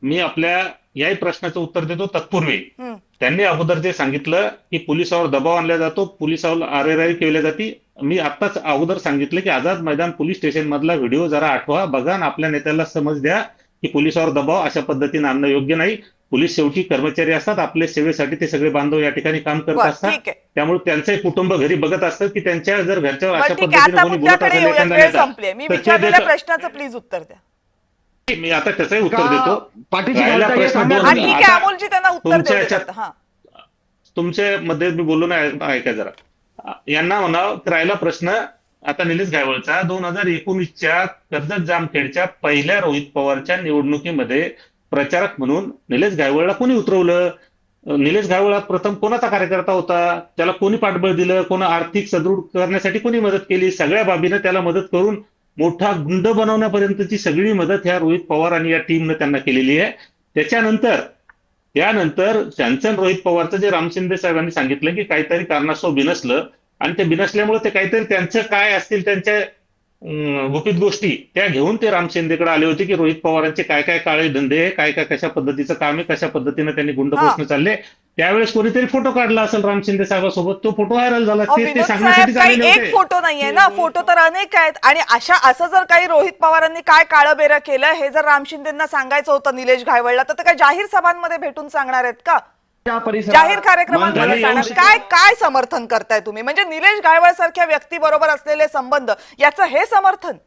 [SPEAKER 4] मी आपल्या याही प्रश्नाचं उत्तर देतो. तत्पूर्वी
[SPEAKER 1] हम्म.
[SPEAKER 4] त्यांनी अगोदर जे सांगितलं की पोलिसावर दबाव आणला जातो, पोलिसावर आरेरावी केली जाते. मी आताच अगोदर सांगितलं की आझाद मैदान पोलीस स्टेशन मधला व्हिडिओ जरा आठवा, बघा आणि आपल्या नेत्याला समज द्या की पोलिसावर दबाव अशा पद्धतीने आणणं योग्य नाही. पोलीस शेवटी कर्मचारी असतात, आपल्या सेवेसाठी ते सगळे बांधव या ठिकाणी काम करत
[SPEAKER 1] बरं,
[SPEAKER 4] असतात.
[SPEAKER 1] ठीक आहे.
[SPEAKER 4] त्यामुळे त्यांचे कुटुंब घरी बघत असतात की त्यांच्या जर घरच्यावर
[SPEAKER 1] बरं,
[SPEAKER 4] अशा
[SPEAKER 1] ठीक आहे.
[SPEAKER 4] पद्धतीने
[SPEAKER 1] आता
[SPEAKER 4] कोणी बोलत
[SPEAKER 1] मुद्द्याकडे
[SPEAKER 4] असेल
[SPEAKER 1] येऊयात,
[SPEAKER 4] एखादा
[SPEAKER 1] वेळ
[SPEAKER 4] नेता,
[SPEAKER 1] संपली. मी
[SPEAKER 4] तर ते
[SPEAKER 1] विचारलेल्या
[SPEAKER 4] देतं.
[SPEAKER 1] प्रश्नाचं प्लीज उत्तर द्या.
[SPEAKER 4] मी आता त्याचंही उत्तर
[SPEAKER 5] का
[SPEAKER 4] देतो.
[SPEAKER 5] पाठीशी
[SPEAKER 4] राहिला
[SPEAKER 5] घालता हे
[SPEAKER 4] प्रश्न
[SPEAKER 5] सांगा
[SPEAKER 4] दोन.
[SPEAKER 5] ना.
[SPEAKER 1] हा ठीक आहे
[SPEAKER 4] आता
[SPEAKER 1] अमोलजी, त्यांना उत्तर
[SPEAKER 4] तुमच्या
[SPEAKER 1] देऊ
[SPEAKER 4] याच्यात-
[SPEAKER 1] देतात. हा
[SPEAKER 4] तुमच्या मध्ये मी बोललो नाही, ऐका जरा. यांना म्हणावं राहिला प्रश्न आता निलेश घायवळचा 2019च्या कर्जत जामखेडच्या पहिल्या रोहित पवारच्या निवडणुकीमध्ये प्रचारक म्हणून निलेश घायवळला कोणी उतरवलं? निलेश घायवळ प्रथम कोणाचा कार्यकर्ता होता? त्याला कोणी पाठबळ दिलं? कोणा आर्थिक सदृढ करण्यासाठी कोणी मदत केली? सगळ्या बाबीनं त्याला मदत करून मोठा गुंड बनवण्यापर्यंतची सगळी मदत ह्या रोहित पवार आणि या टीमनं त्यांना केलेली आहे. त्यानंतर त्यांचं रोहित पवारचं जे राम शिंदे साहेबांनी सांगितलं की काहीतरी कारणास्तव बिनसलं आणि ते बिनसल्यामुळे ते काहीतरी त्यांचं काय असतील त्यांच्या गुपित गोष्टी त्या घेऊन ते राम शिंदेकडे आले होते की रोहित पवारांचे काय काय काळे धंदे आहे, काय काय कशा पद्धतीचं काम आहे, कशा पद्धतीने त्यांनी गुंड
[SPEAKER 1] हा.
[SPEAKER 4] पोसणे चालले. त्यावेळेस कोणीतरी फोटो काढला असेल राम शिंदे साहेबांसोबत, तो फोटो व्हायरल झाला.
[SPEAKER 1] अहो,
[SPEAKER 4] ते
[SPEAKER 1] विनोद
[SPEAKER 4] सांगण्यासाठी
[SPEAKER 1] साहेब, काही
[SPEAKER 4] आलेले
[SPEAKER 1] एक
[SPEAKER 4] होते.
[SPEAKER 1] फोटो नाहीये ना, फोटो तर अनेक आहेत. आणि असं जर काही रोहित पवारांनी काय काळं बेरं केलं हे जर राम शिंदेंना सांगायचं होतं निलेश घायवळला, तर ते काय जाहीर सभांमध्ये भेटून सांगणार आहेत का? जाहीर कार्यक्रमांमध्ये
[SPEAKER 4] मंडळी
[SPEAKER 1] सांगणार?
[SPEAKER 4] येऊ
[SPEAKER 1] काय काय समर्थन करताय तुम्ही? म्हणजे निलेश घायवळ सारख्या व्यक्ती बरोबर असलेले संबंध याचं हे समर्थन?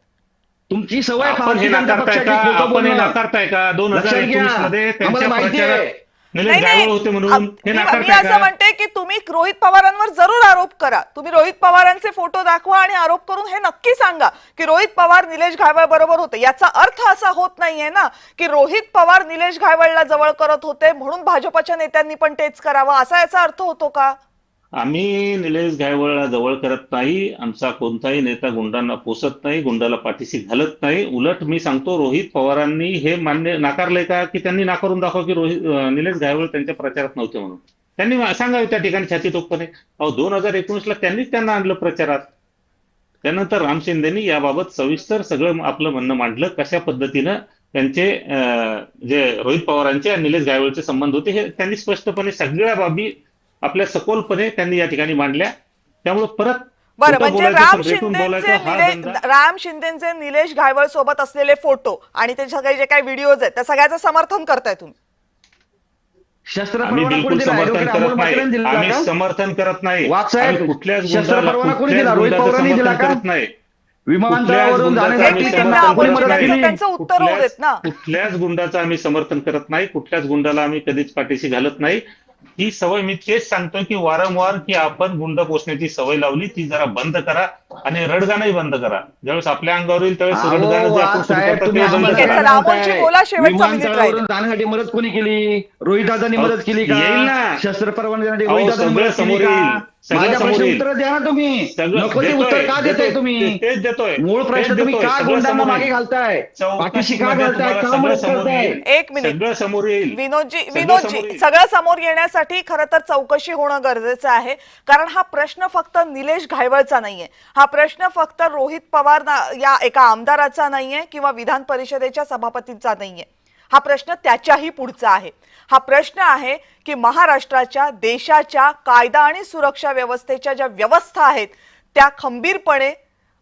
[SPEAKER 6] तुमची सवय
[SPEAKER 4] आपण हे
[SPEAKER 6] भारतीय जनता
[SPEAKER 4] नाकारताय
[SPEAKER 6] पक्षाची
[SPEAKER 4] का?
[SPEAKER 6] खोटं
[SPEAKER 4] आपण हे
[SPEAKER 6] बोलणं.
[SPEAKER 4] नाकारताय का?
[SPEAKER 6] लक्षात घ्या.
[SPEAKER 4] 2019 मध्ये
[SPEAKER 6] आम्हाला
[SPEAKER 4] त्यांच्या
[SPEAKER 6] माहिती आहे.
[SPEAKER 4] प्रचारात निलेश
[SPEAKER 1] नाही,
[SPEAKER 4] घायवळ
[SPEAKER 1] नाही.
[SPEAKER 4] होते म्हणून हे
[SPEAKER 1] मी
[SPEAKER 4] नाकारताय
[SPEAKER 1] असं
[SPEAKER 4] का?
[SPEAKER 1] म्हणते की तुम्ही रोहित पवारांवर जरूर आरोप करा. तुम्ही रोहित पवारांचे फोटो दाखवा आणि आरोप करून हे नक्की सांगा की रोहित पवार निलेश घायवळ बरोबर होते. याचा अर्थ असा होत नाहीये ना की रोहित पवार निलेश घायवळला जवळ करत होते म्हणून भाजपच्या नेत्यांनी पण तेच करावं, असा याचा अर्थ होतो का?
[SPEAKER 4] आम्ही निलेश घायवळला जवळ करत नाही. आमचा कोणताही नेता गुंडांना पोसत नाही, गुंडाला पाठीशी घालत नाही. उलट मी सांगतो, रोहित पवारांनी हे नाकारलंय का की त्यांनी नाकारून दाखवा की निलेश घायवळ त्यांच्या प्रचारात नव्हते म्हणून? त्यांनी सांगावे त्या ठिकाणी छाती टोकपणे. 2019 ला त्यांनीच त्यांना आणलं प्रचारात. त्यानंतर राम शिंदेनी याबाबत सविस्तर सगळं आपलं म्हणणं मांडलं, कशा पद्धतीनं त्यांचे जे रोहित पवारांचे आणि निलेश घायवळचे संबंध होते हे त्यांनी स्पष्टपणे सगळ्या बाबी आपल्या सखोलपणे त्यांनी या ठिकाणी मांडल्या. त्यामुळे परत
[SPEAKER 1] बरं,
[SPEAKER 4] खोटं
[SPEAKER 1] म्हणजे
[SPEAKER 4] बोलायचं, भेटून बोलायचं हा धंदा.
[SPEAKER 1] राम शिंदेचे निलेश घायवळ सोबत असलेले फोटो आणि ते सगळे जे काही व्हिडिओज आहेत त्या सगळ्याचं समर्थन करताय तुम्ही?
[SPEAKER 6] शस्त्र
[SPEAKER 4] आम्ही
[SPEAKER 6] परवाना
[SPEAKER 4] बिलकुल
[SPEAKER 6] कोणी दिला?
[SPEAKER 4] समर्थन
[SPEAKER 6] ॲडव्होकेट
[SPEAKER 4] करत
[SPEAKER 6] अमोल
[SPEAKER 4] नाही.
[SPEAKER 6] म्हात्रेंनी दिला
[SPEAKER 4] आम्ही
[SPEAKER 6] का?
[SPEAKER 4] समर्थन करत नाही.
[SPEAKER 6] वाघ साहेब,
[SPEAKER 4] आम्ही कुठल्याच
[SPEAKER 6] शस्त्र
[SPEAKER 4] गुंडाला,
[SPEAKER 6] परवाना कोणी
[SPEAKER 4] कुठल्याच
[SPEAKER 6] दिला? रोहित
[SPEAKER 4] गुंडाचं
[SPEAKER 6] पवारांनी दिला
[SPEAKER 4] समर्थन
[SPEAKER 6] का?
[SPEAKER 4] करत नाही.
[SPEAKER 6] विमानतळावरून
[SPEAKER 4] कुठल्याच
[SPEAKER 6] जाण्यासाठी
[SPEAKER 1] एक मिनिट,
[SPEAKER 4] गुंडाचं
[SPEAKER 1] ना,
[SPEAKER 4] आम्ही
[SPEAKER 1] अमोल
[SPEAKER 4] समर्थन
[SPEAKER 1] म्हात्रे,
[SPEAKER 4] करत नाही.
[SPEAKER 1] त्यांचं उत्तर होऊ देत ना.
[SPEAKER 4] कुठल्याच गुंडाचं आम्ही समर्थन करत नाही. कुठल्याच गुंडाला आम्ही कधीच पाठीशी घालत नाही. ही सवय मी तेच सांगतोय की वारंवार की आपण गुंड पोसण्याची सवय लावली ती जरा बंद करा आणि रडगाणंही बंद करा. ज्यावेळेस आपल्या अंगावर येईल त्यावेळेस
[SPEAKER 6] अहो,
[SPEAKER 4] रडगाणं जे आपण
[SPEAKER 6] वाघ
[SPEAKER 4] सुरू
[SPEAKER 6] साहेब,
[SPEAKER 4] करतो
[SPEAKER 6] तुम्ही
[SPEAKER 4] ते बंद
[SPEAKER 6] आम्हाला
[SPEAKER 1] ठीक आहे,
[SPEAKER 4] करा.
[SPEAKER 1] चला, अमोलजी बोला, शेवटचा मिनिट राहिला.
[SPEAKER 6] विमानतळावरून जाण्यासाठी मदत कोणी केली? रोहित दादांनी मदत केली का?
[SPEAKER 4] येईल ना.
[SPEAKER 6] शस्त्र परवाना देण्यासाठी
[SPEAKER 4] अहो,
[SPEAKER 6] रोहित दादांनी
[SPEAKER 4] सगळं
[SPEAKER 6] मदत केली
[SPEAKER 4] समोर
[SPEAKER 6] का?
[SPEAKER 4] येईल. सगळं
[SPEAKER 6] माझ्या
[SPEAKER 4] समोर
[SPEAKER 6] प्रश्न
[SPEAKER 4] येईल.
[SPEAKER 6] उत्तर द्या ना तुम्ही.
[SPEAKER 4] सगळं
[SPEAKER 6] नको ते उत्तर का देताय तुम्ही?
[SPEAKER 4] तेच देतोय.
[SPEAKER 6] मूळ प्रश्न
[SPEAKER 4] तेच
[SPEAKER 6] तुम्ही
[SPEAKER 4] देतोय.
[SPEAKER 6] का
[SPEAKER 4] सगळं
[SPEAKER 6] गुंडांना
[SPEAKER 4] समोर
[SPEAKER 6] मागे
[SPEAKER 4] येईल.
[SPEAKER 6] घालताय? पाठीशी का
[SPEAKER 4] चौकशीमध्ये
[SPEAKER 6] घालताय?
[SPEAKER 4] तुम्हाला
[SPEAKER 6] का
[SPEAKER 4] सगळं
[SPEAKER 6] मदत
[SPEAKER 4] समोर
[SPEAKER 6] करताय?
[SPEAKER 4] येईल.
[SPEAKER 1] एक मिनिट
[SPEAKER 4] सगळं समोर येईल.
[SPEAKER 1] विनोदजी,
[SPEAKER 4] सगळं समोर येईल.
[SPEAKER 1] सगळं समोर येण्यासाठी खरं तर चौकशी होणं गरजेचं आहे. कारण हा प्रश्न फक्त निलेश घायवळचा नाहीये. हा प्रश्न फक्त रोहित पवार या एका आमदाराचा नाहीये किंवा विधान परिषदेच्या सभापतींचा नाहीये. हा प्रश्न त्याच्याही पुढचा आहे. हा प्रश्न आहे की महाराष्ट्राच्या, देशाच्या कायदा आणि सुरक्षा व्यवस्थेच्या ज्या व्यवस्था आहेत त्या खंबीरपणे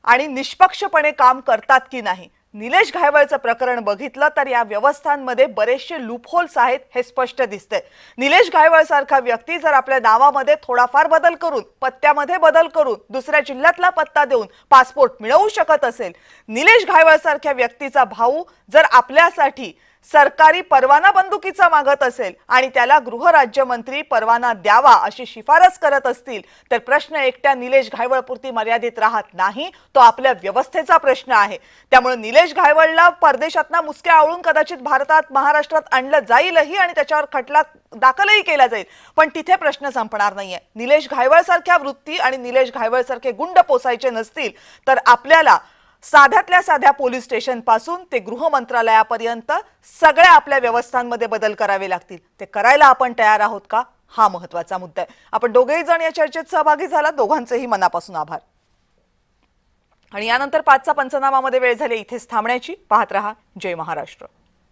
[SPEAKER 1] आणि निष्पक्षपणे काम करतात की नाही. निलेश घायवळचं प्रकरण बघितलं तर या व्यवस्थांमध्ये बरेचसे लूपहोल्स आहेत हे स्पष्ट दिसतंय. निलेश घायवळ सारखा व्यक्ती जर आपल्या नावामध्ये थोडाफार बदल करून, पत्त्यामध्ये बदल करून, दुसऱ्या जिल्ह्यातला पत्ता देऊन पासपोर्ट मिळवू शकत असेल, निलेश घायवळ सारख्या व्यक्तीचा भाऊ जर आपल्यासाठी सरकारी परवाना बंदुकीचा मागत असेल आणि त्याला गृहराज्यमंत्री परवाना द्यावा अशी शिफारस करत असतील तर प्रश्न एकट्या निलेश घायवळपुरती मर्यादित राहत नाही, तो आपल्या व्यवस्थेचा प्रश्न आहे. त्यामुळे निलेश घायवळला परदेशातना मुसक्या आवळून कदाचित भारतात, महाराष्ट्रात आणलं जाईलही आणि त्याच्यावर खटला दाखलही केला जाईल, पण तिथे प्रश्न संपणार नाहीये. निलेश घायवळ सारख्या वृत्ती आणि निलेश घायवळ सारखे गुंड पोसायचे नसतील तर आपल्याला साध्यातल्या साध्या पोलीस स्टेशन पासून ते गृह मंत्रालयापर्यंत सगळ्या आपल्या व्यवस्थांमध्ये बदल करावे लागतील. ते करायला आपण तयार आहोत का, हा महत्वाचा मुद्दा आहे. आपण दोघेही जण या चर्चेत सहभागी झाला, दोघांचेही मनापासून आभार. आणि यानंतर 5चा पंचनामामध्ये वेळ झाली इथेच थांबण्याची. पाहत रहा जय महाराष्ट्र.